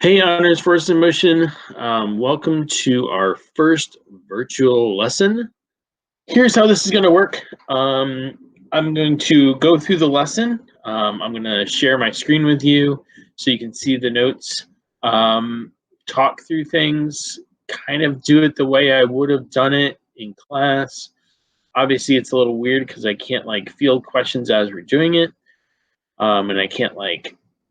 Hey, Honors First in Motion. Welcome to our first virtual lesson. Here's how this is going to work. I'm going to go through the lesson. I'm going to share my screen with you so you can see the notes, talk through things, kind of do it the way I would have done it in class. Obviously, it's a little weird because I can't field questions as we're doing it, and I can't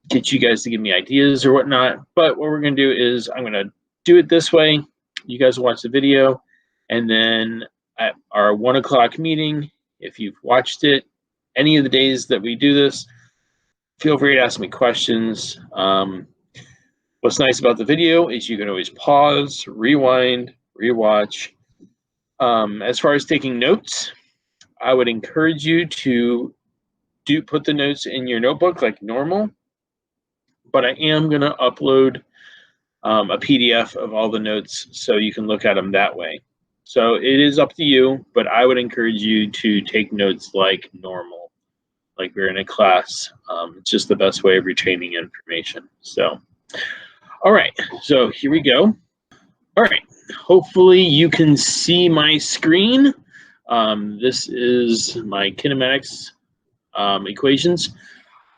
get you guys to give me ideas or whatnot. But what we're going to do is I'm going to do it this way. You guys watch the video, and then at our 1 o'clock meeting, if you've watched it any of the days that we do this, feel free to ask me questions. What's nice about the video is you can always pause, rewind, rewatch. As far as taking notes, I would encourage you to put the notes in your notebook like normal, but I am going to upload a PDF of all the notes so you can look at them that way. So it is up to you, but I would encourage you to take notes like normal, like we're in a class. It's just the best way of retaining information. So, all right, so here we go. All right, hopefully you can see my screen. This is my kinematics equations.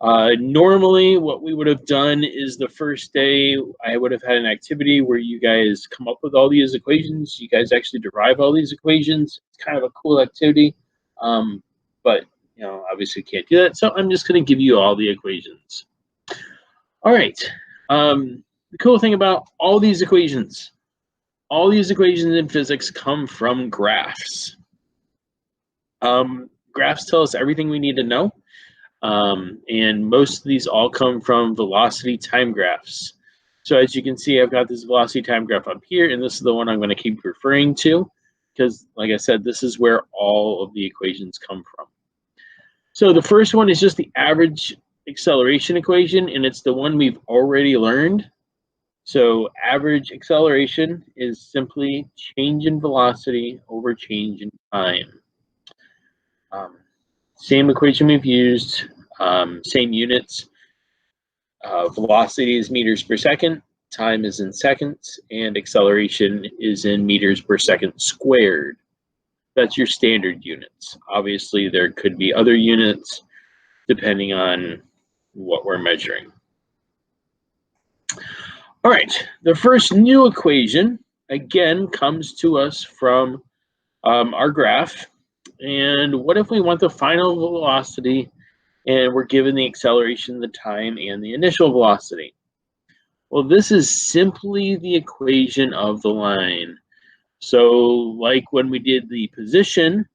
Normally what we would have done is the first day I would have had an activity where you guys come up with all these equations. You guys actually derive all these equations. It's kind of a cool activity, but obviously can't do that. So I'm just going to give you all the equations. All right. The cool thing about all these equations in physics come from graphs. Graphs tell us everything we need to know. And most of these all come from velocity time graphs. So as you can see, I've got this velocity time graph up here, and this is the one I'm going to keep referring to because, like I said, this is where all of the equations come from. So the first one is just the average acceleration equation, and it's the one we've already learned. So average acceleration is simply change in velocity over change in time. Same equation we've used, same units. Velocity is meters per second, time is in seconds, and acceleration is in meters per second squared. That's your standard units. Obviously, there could be other units depending on what we're measuring. All right, the first new equation, again, comes to us from our graph. And what if we want the final velocity and we're given the acceleration, the time, and the initial velocity? Well, this is simply the equation of the line. So like when we did the position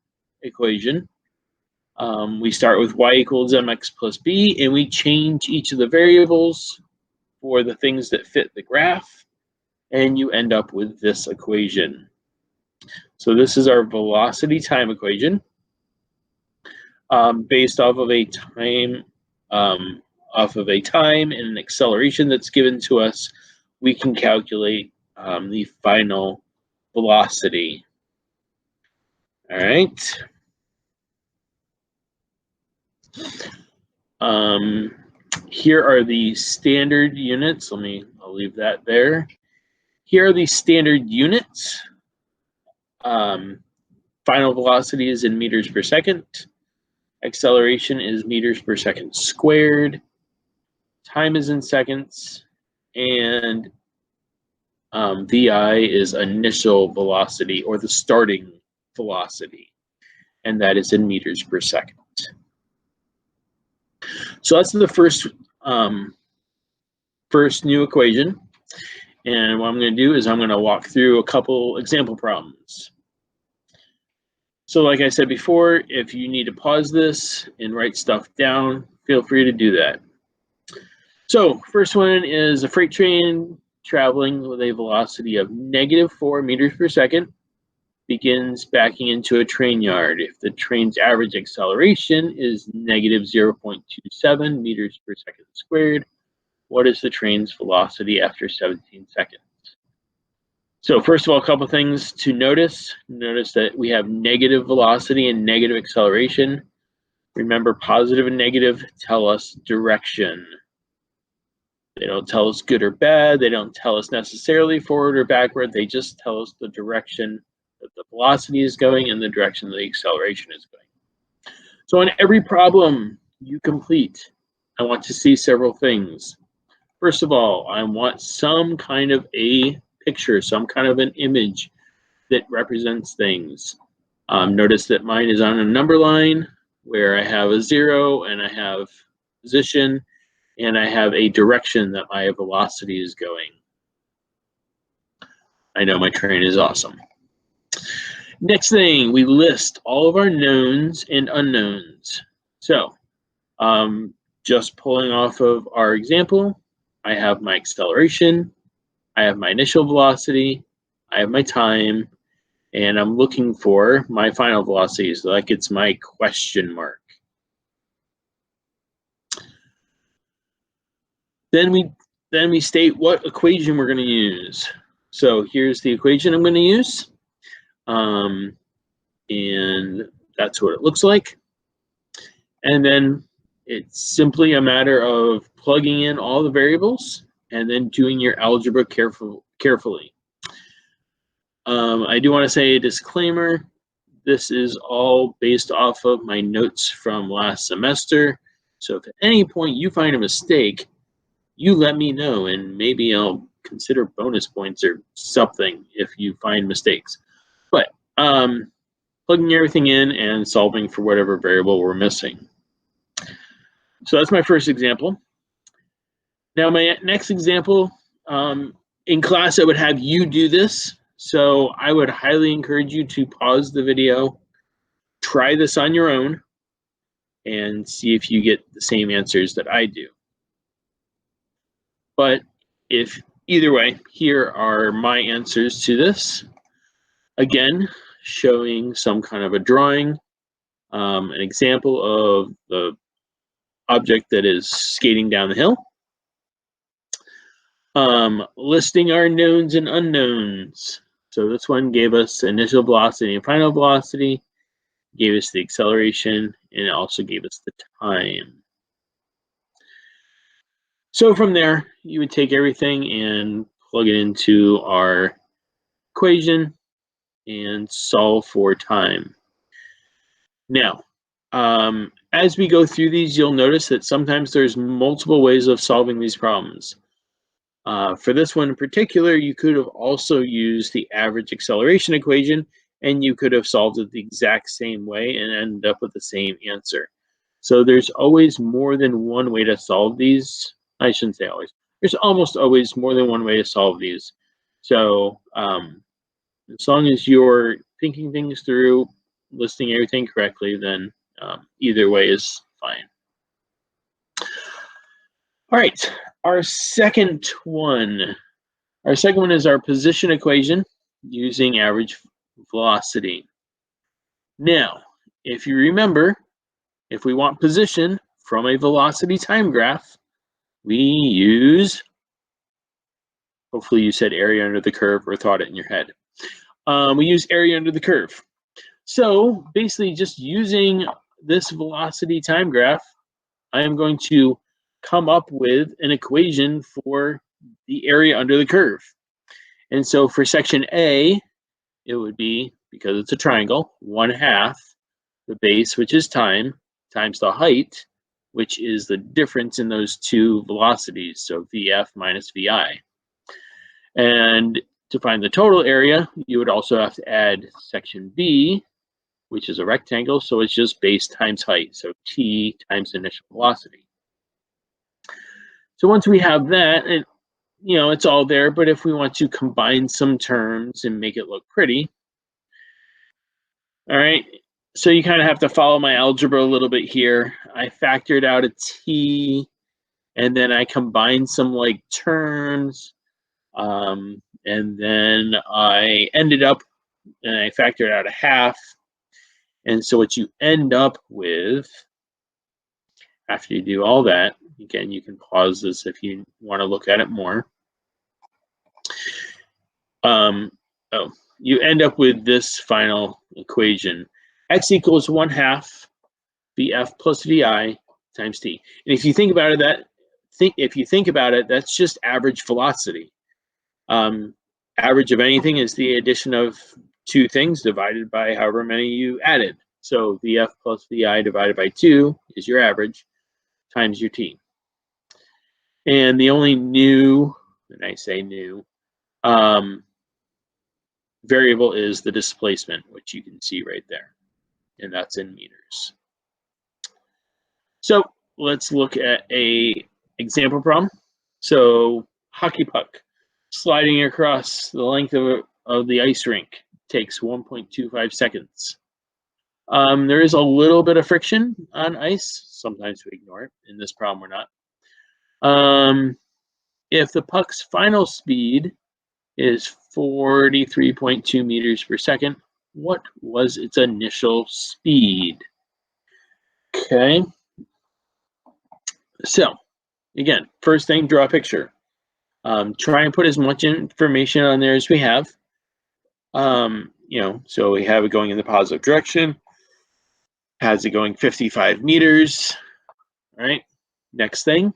equation, we start with y equals mx plus b, and we change each of the variables for the things that fit the graph, and you end up with this equation. So this is our velocity time equation based off of a time and an acceleration that's given to us. We can calculate the final velocity. All right. Here are the standard units. I'll leave that there. Here are the standard units. Final velocity is in meters per second. Acceleration is meters per second squared. Time is in seconds. And VI is initial velocity, or the starting velocity, and that is in meters per second. So that's the first new equation. And what I'm going to do is I'm going to walk through a couple example problems. So like I said before, if you need to pause this and write stuff down, feel free to do that. So first one is a freight train traveling with a velocity of -4 meters per second begins backing into a train yard. If the train's average acceleration is -0.27 meters per second squared, what is the train's velocity after 17 seconds? So first of all, a couple things to notice. Notice that we have negative velocity and negative acceleration. Remember, positive and negative tell us direction. They don't tell us good or bad. They don't tell us necessarily forward or backward. They just tell us the direction that the velocity is going and the direction the acceleration is going. So on every problem you complete, I want to see several things. First of all, I want some kind of a picture, some kind of an image that represents things. Notice that mine is on a number line where I have a 0 and I have position and I have a direction that my velocity is going. I know my train is awesome. Next thing, we list all of our knowns and unknowns. So just pulling off of our example, I have my acceleration, I have my initial velocity, I have my time, and I'm looking for my final velocity, so like it's my question mark. Then we state what equation we're going to use. So here's the equation I'm going to use, and that's what it looks like. And then it's simply a matter of plugging in all the variables and then doing your algebra carefully. I do want to say a disclaimer. This is all based off of my notes from last semester. So if at any point you find a mistake, you let me know and maybe I'll consider bonus points or something if you find mistakes. But plugging everything in and solving for whatever variable we're missing. So that's my first example. Now my next example, in class I would have you do this. So I would highly encourage you to pause the video, try this on your own, and see if you get the same answers that I do. But if either way, here are my answers to this. Again, showing some kind of a drawing, an example of the object that is skating down the hill. Listing our knowns and unknowns. So this one gave us initial velocity and final velocity, gave us the acceleration, and it also gave us the time. So from there, you would take everything and plug it into our equation and solve for time. Now, as we go through these, you'll notice that sometimes there's multiple ways of solving these problems. For this one in particular, you could have also used the average acceleration equation, and you could have solved it the exact same way and ended up with the same answer. So there's always more than one way to solve these. I shouldn't say always. There's almost always more than one way to solve these. So as long as you're thinking things through, listing everything correctly, then either way is fine. All right, our second one is our position equation using average velocity. Now, if you remember, if we want position from a velocity time graph, we use, hopefully you said area under the curve or thought it in your head. We use area under the curve. So basically just using this velocity time graph, I am going to come up with an equation for the area under the curve. And so for section A, it would be, because it's a triangle, 1/2 the base, which is time, times the height, which is the difference in those two velocities, so VF minus VI. And to find the total area, you would also have to add section B, which is a rectangle, so it's just base times height, so T times initial velocity. So once we have that, and it's all there, but if we want to combine some terms and make it look pretty, all right, so you kind of have to follow my algebra a little bit here. I factored out a T, and then I combined some like terms, and then I ended up, and I factored out a 1/2. And so what you end up with, after you do all that, again, you can pause this if you want to look at it more. You end up with this final equation. X equals 1/2 VF plus VI times T. And if you think about it, if you think about it, that's just average velocity. Average of anything is the addition of two things divided by however many you added. So VF plus VI divided by 2 is your average times your t. And the only new, and I say new, variable is the displacement, which you can see right there, and that's in meters. So let's look at a example problem. So hockey puck sliding across the length of the ice rink takes 1.25 seconds. There is a little bit of friction on ice. Sometimes we ignore it. In this problem, we're not. If the puck's final speed is 43.2 meters per second, what was its initial speed? Okay. So, again, first thing, draw a picture. Try and put as much information on there as we have. So we have it going in the positive direction. Has it going 55 meters? All right. Next thing,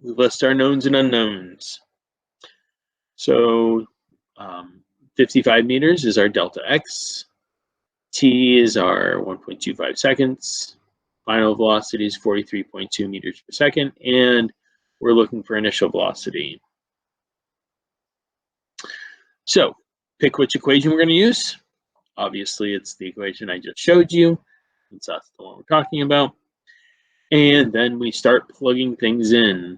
we list our knowns and unknowns. So 55 meters is our delta x. T is our 1.25 seconds. Final velocity is 43.2 meters per second. And we're looking for initial velocity. So pick which equation we're going to use. Obviously, it's the equation I just showed you, since that's the one we're talking about. And then we start plugging things in.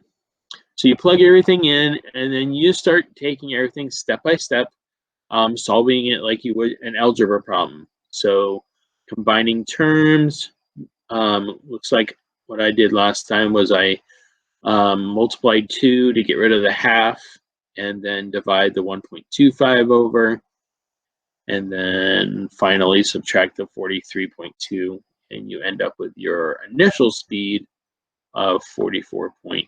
So you plug everything in, and then you start taking everything step by step, solving it like you would an algebra problem. So combining terms, looks like what I did last time was I multiplied 2 to get rid of the half, and then divide the 1.25 over, and then finally subtract the 43.2, and you end up with your initial speed of 44.8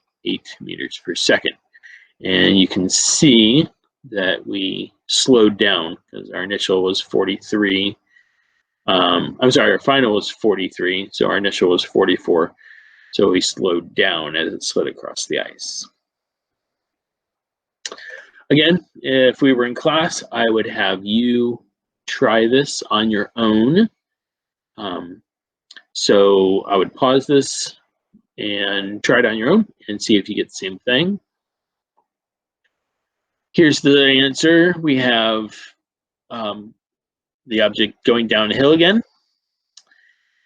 meters per second. And you can see that we slowed down because our initial was 43. I'm sorry, our final was 43, so our initial was 44. So we slowed down as it slid across the ice. Again, if we were in class, I would have you try this on your own. So I would pause this and try it on your own and see if you get the same thing. Here's the answer. We have the object going down a hill again,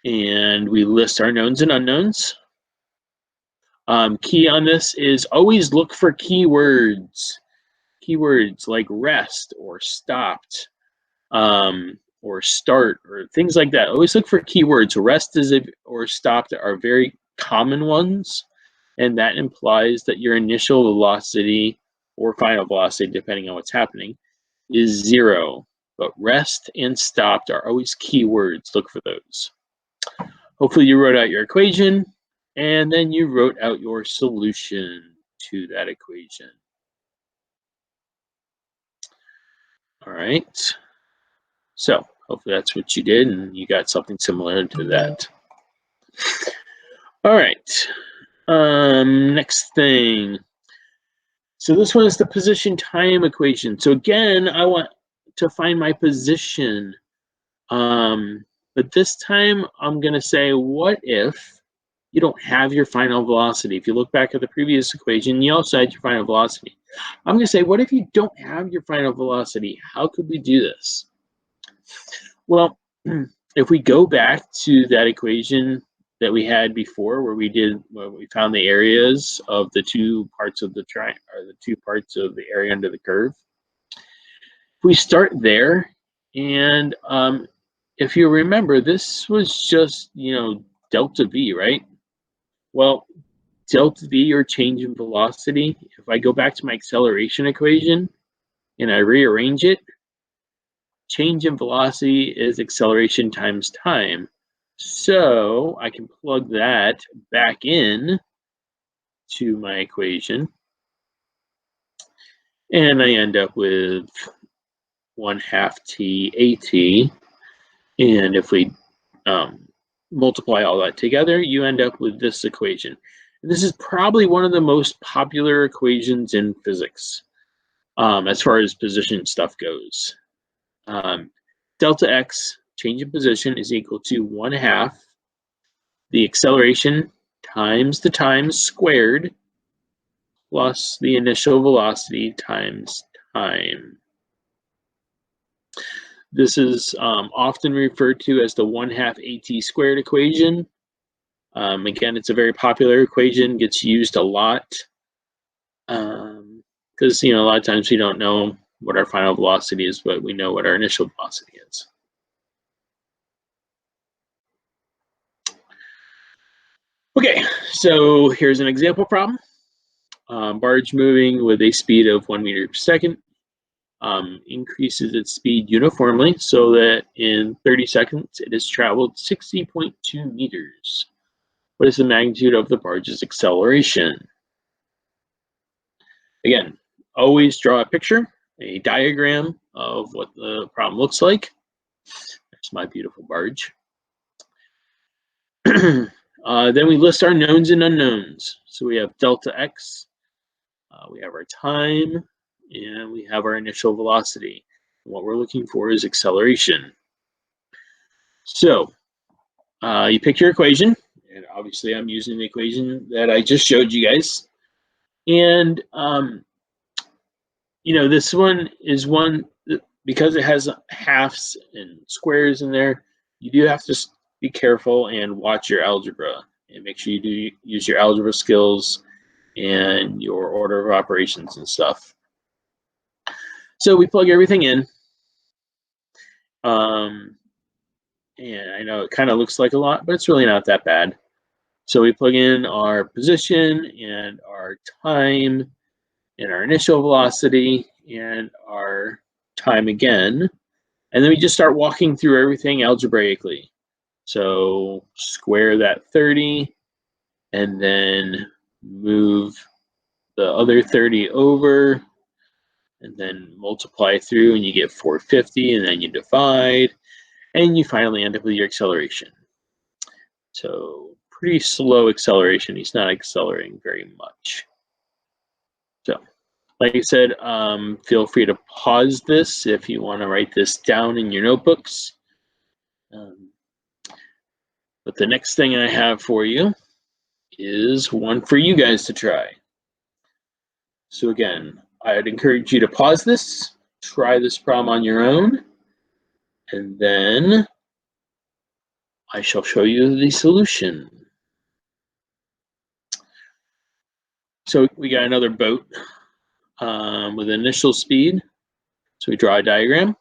and we list our knowns and unknowns. Key on this is always look for keywords. Keywords like rest or stopped or start or things like that. Always look for keywords. Rest or stopped are very common ones, and that implies that your initial velocity or final velocity, depending on what's happening, is 0. But rest and stopped are always keywords. Look for those. Hopefully you wrote out your equation, and then you wrote out your solution to that equation. All right. So hopefully that's what you did, and you got something similar to that. All right. Next thing. So this one is the position time equation. So again, I want to find my position. But this time I'm going to say, what if you don't have your final velocity? If you look back at the previous equation, you also had your final velocity. I'm going to say, what if you don't have your final velocity? How could we do this? Well, if we go back to that equation that we had before, where we found the areas of the two parts of the triangle, or the two parts of the area under the curve. If we start there, and if you remember, this was just, delta V, right? Well, delta V, or change in velocity, if I go back to my acceleration equation and I rearrange it, change in velocity is acceleration times time. So I can plug that back in to my equation, and I end up with 1/2 t at. And if we multiply all that together, you end up with this equation. This is probably one of the most popular equations in physics as far as position stuff goes. Delta x, change in position, is equal to 1/2 the acceleration times the time squared plus the initial velocity times time. This is often referred to as the 1/2 AT squared equation. Again, it's a very popular equation, gets used a lot because a lot of times we don't know what our final velocity is, but we know what our initial velocity is. Okay, so here's an example problem. Barge moving with a speed of 1 meter per second increases its speed uniformly so that in 30 seconds it has traveled 60.2 meters. What is the magnitude of the barge's acceleration? Again, always draw a picture, a diagram of what the problem looks like. There's my beautiful barge. Then we list our knowns and unknowns. So we have delta x, we have our time, and we have our initial velocity. What we're looking for is acceleration. So you pick your equation, and obviously I'm using the equation that I just showed you guys. And this one is one that, because it has halves and squares in there, you do have to be careful and watch your algebra and make sure you do use your algebra skills and your order of operations and stuff. So we plug everything in. And I know it kind of looks like a lot, but it's really not that bad. So we plug in our position and our time and our initial velocity and our time again. And then we just start walking through everything algebraically. So square that 30 and then move the other 30 over and then multiply through and you get 450 and then you divide and you finally end up with your acceleration. So pretty slow acceleration. He's not accelerating very much. So like I said, feel free to pause this if you want to write this down in your notebooks. But the next thing I have for you is one for you guys to try. So again, I'd encourage you to pause this, try this problem on your own, and then I shall show you the solution. So we got another boat with initial speed. So we draw a diagram,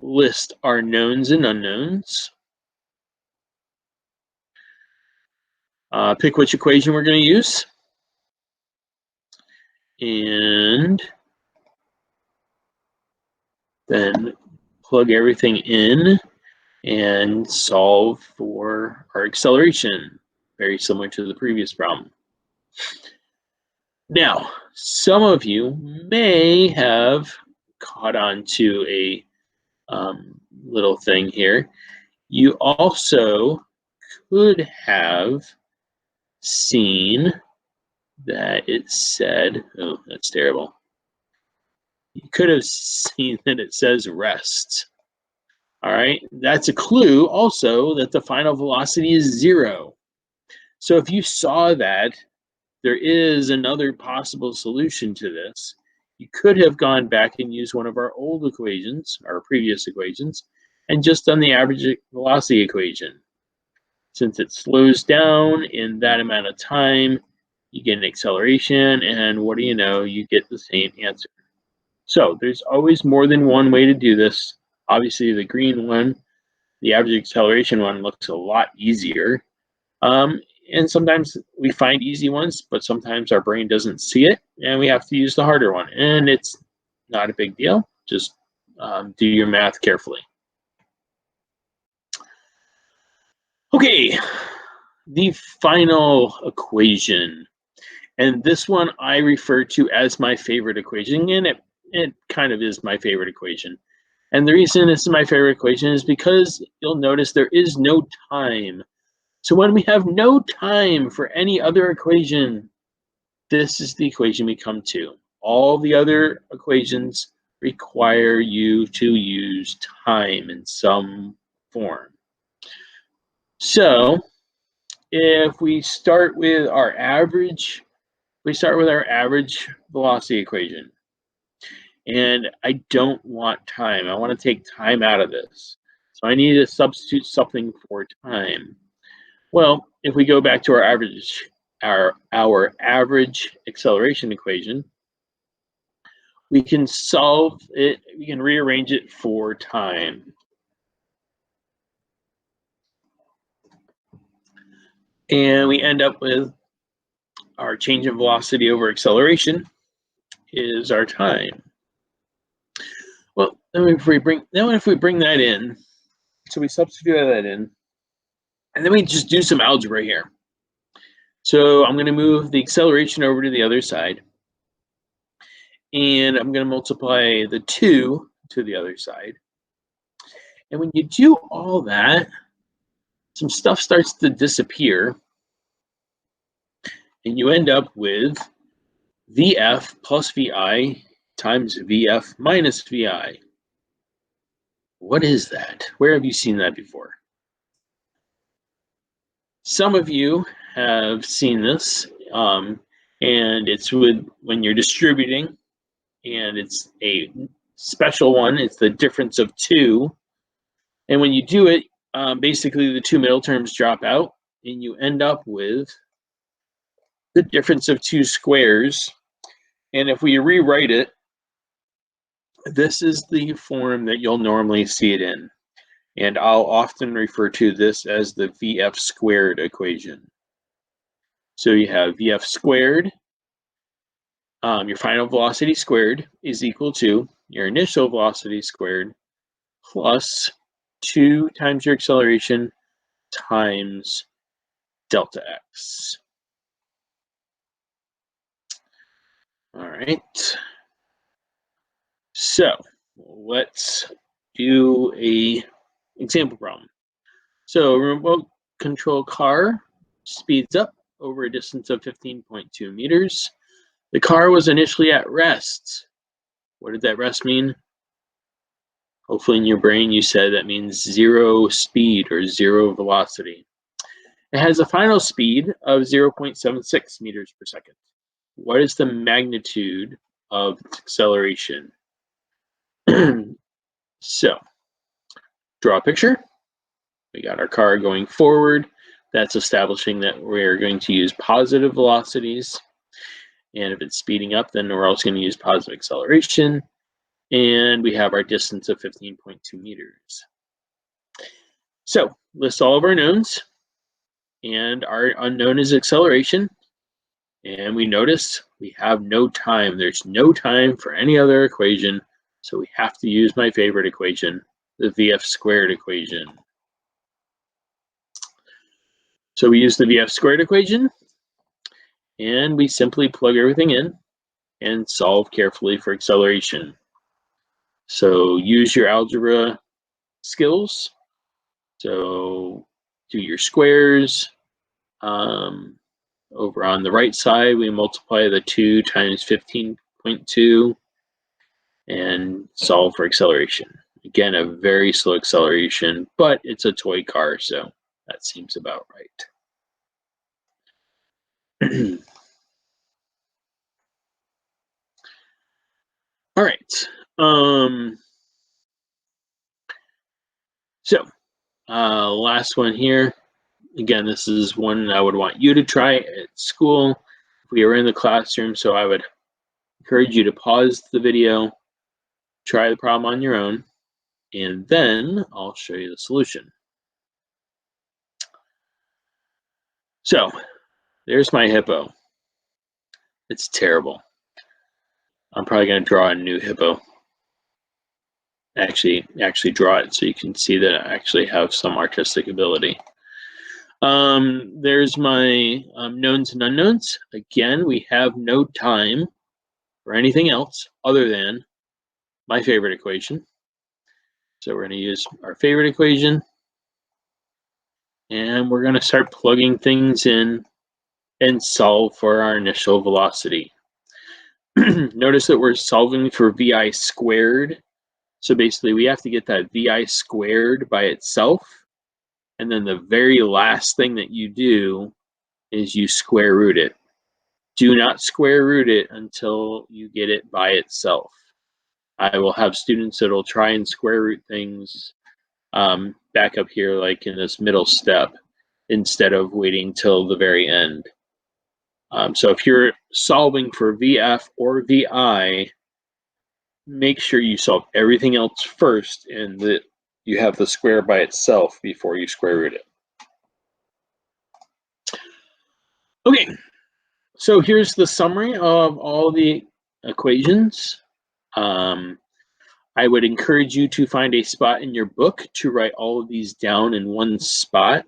list our knowns and unknowns, pick which equation we're going to use, and then plug everything in and solve for our acceleration, very similar to the previous problem. Now, some of you may have caught on to a little thing here. You also could have seen that it said, oh, that's terrible. You could have seen that it says rest. All right, that's a clue also that the final velocity is 0. So if you saw that, there is another possible solution to this. You could have gone back and used one of our old equations, our previous equations, and just done the average velocity equation. Since it slows down in that amount of time, you get an acceleration, and what do you know, you get the same answer. So there's always more than one way to do this. Obviously, the green one, the average acceleration one, looks a lot easier. And sometimes we find easy ones, but sometimes our brain doesn't see it, and we have to use the harder one. And it's not a big deal. Just do your math carefully. Okay, the final equation. And this one I refer to as my favorite equation, and it kind of is my favorite equation. And the reason this is my favorite equation is because you'll notice there is no time So when we have no time for any other equation, this is the equation we come to. All the other equations require you to use time in some form. So if we start with our average, velocity equation. And I don't want time. I want to take time out of this. So I need to substitute something for time. Well, if we go back to our average acceleration equation, we can solve it, we can rearrange it for time. And we end up with our change in velocity over acceleration is our time. Well, then if we bring that in, so we substitute that in, and then we just do some algebra here. So I'm going to move the acceleration over to the other side, and I'm going to multiply the 2 to the other side. And when you do all that, some stuff starts to disappear, and you end up with VF plus VI times VF minus VI. What is that? Where have you seen that before? Some of you have seen this, and it's when you're distributing, and it's a special one. It's the difference of 2. And when you do it, basically the 2 middle terms drop out, and you end up with the difference of 2 squares. And if we rewrite it, this is the form that you'll normally see it in. And I'll often refer to this as the VF squared equation. So you have VF squared, your final velocity squared, is equal to your initial velocity squared plus 2 times your acceleration times delta x. All right. So let's do a example problem. So a remote control car speeds up over a distance of 15.2 meters. The car was initially at rest. What did that rest mean? Hopefully in your brain you said that means 0 speed or 0 velocity. It has a final speed of 0.76 meters per second. What is the magnitude of its acceleration? So, draw a picture. We got our car going forward. That's establishing that we're going to use positive velocities. And if it's speeding up, then we're also going to use positive acceleration. And we have our distance of 15.2 meters. So, list all of our knowns. And our unknown is acceleration. And we notice we have no time. There's no time for any other equation. So we have to use my favorite equation, the VF squared equation. So we use the VF squared equation, and we simply plug everything in and solve carefully for acceleration. So use your algebra skills. So do your squares. Over on the right side, we multiply the 2 times 15.2 and solve for acceleration. Again, a very slow acceleration, but it's a toy car, so that seems about right. All right. So last one here. Again, this is one I would want you to try at school if we were in the classroom. So I would encourage you to pause the video, try the problem on your own, and then I'll show you the solution. So there's my hippo. It's terrible. I'm probably going to draw a new hippo. Actually draw it so you can see that I actually have some artistic ability. There's my knowns and unknowns. Again, we have no time for anything else other than my favorite equation. So we're going to use our favorite equation. And we're going to start plugging things in and solve for our initial velocity. Notice that we're solving for VI squared. So basically we have to get that VI squared by itself. And then the very last thing that you do is you square root it. Do not square root it until you get it by itself. I will have students that will try and square root things back up here, like in this middle step, instead of waiting till the very end. So if you're solving for VF or VI, make sure you solve everything else first and that you have the square by itself before you square root it. Okay, so here's the summary of all the equations. I would encourage you to find a spot in your book to write all of these down in one spot.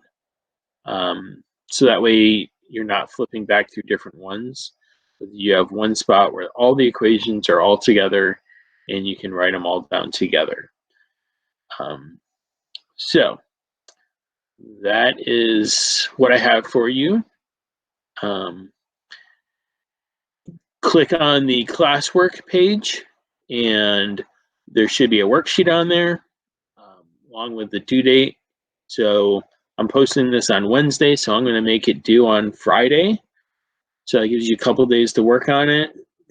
So that way you're not flipping back through different ones. You have one spot where all the equations are all together and you can write them all down together. So that is what I have for you. Click on the classwork page and there should be a worksheet on there along with the due date. So I'm posting this on Wednesday, so I'm going to make it due on Friday. So it gives you a couple days to work on it,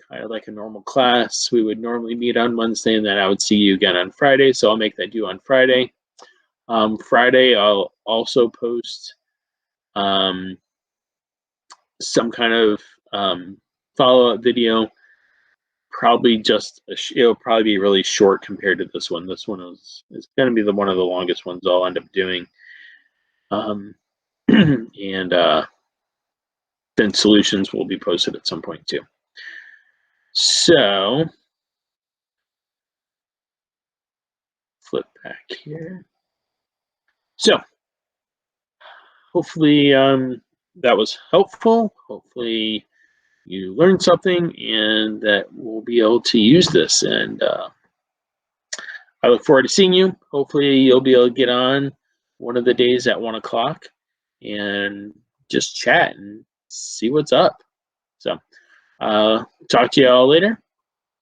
kind of like a normal class. We would normally meet on Wednesday, and then I would see you again on Friday. So I'll make that due on Friday. Friday, I'll also post some kind of follow-up video. Probably just it'll probably be really short compared to this one. This one is going to be one of the longest ones I'll end up doing. And then solutions will be posted at some point too. So flip back here. So hopefully that was helpful. Hopefully you learned something and that we'll be able to use this. And I look forward to seeing you. Hopefully you'll be able to get on one of the days at 1 o'clock and just chat and see what's up. So talk to you all later.